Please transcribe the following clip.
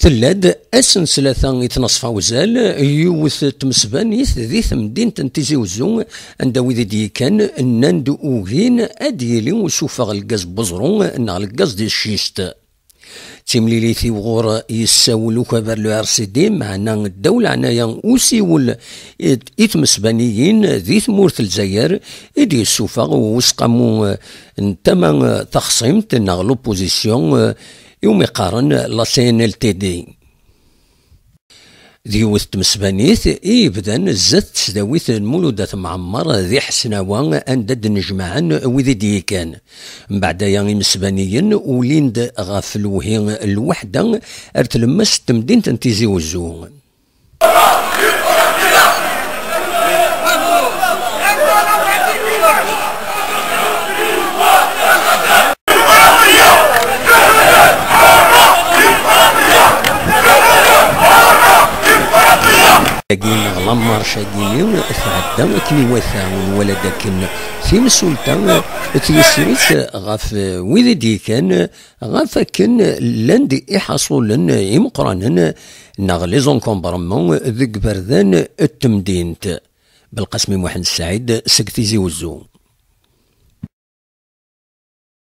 ثلاد أسنسلة يتنصف وزال يوث تمسبانيث ذي مدينة تيزي وزو عند وذي كان ناند اوغين اديلي وسوفا الغاز بزرون نا الغاز دي الشيست تيمليلي في وغور يساولو كبر لو ار سي دي معنا الدولة عنايا وسيول يتمسبانيين ذي ثمورث الجزائر إدي السوفا وسقامو نتما تخصيمت نا لوبوزيسيون يوم يقارن لا سي ان ال تي دي ذيوث تمسبانيث يبدا زت تسداويث المولودات معمر ذي حسناوان اندد نجمعا وذي دي كان من بعد يعني مسبانيين وليند غافلوهي الوحده ارتلمس تمدين تنتيزي وزو كاين غلامر شاقيني تعدى كني وثا ولا داكن في مسؤولتا تيسريت غاف ويدي كان غاف كان لاندي يحصلن يمقرانا ناغ لي زونكومبرمون ذيك بردان التمدينت بالقسم محمد السعيد سكتيزي وزو.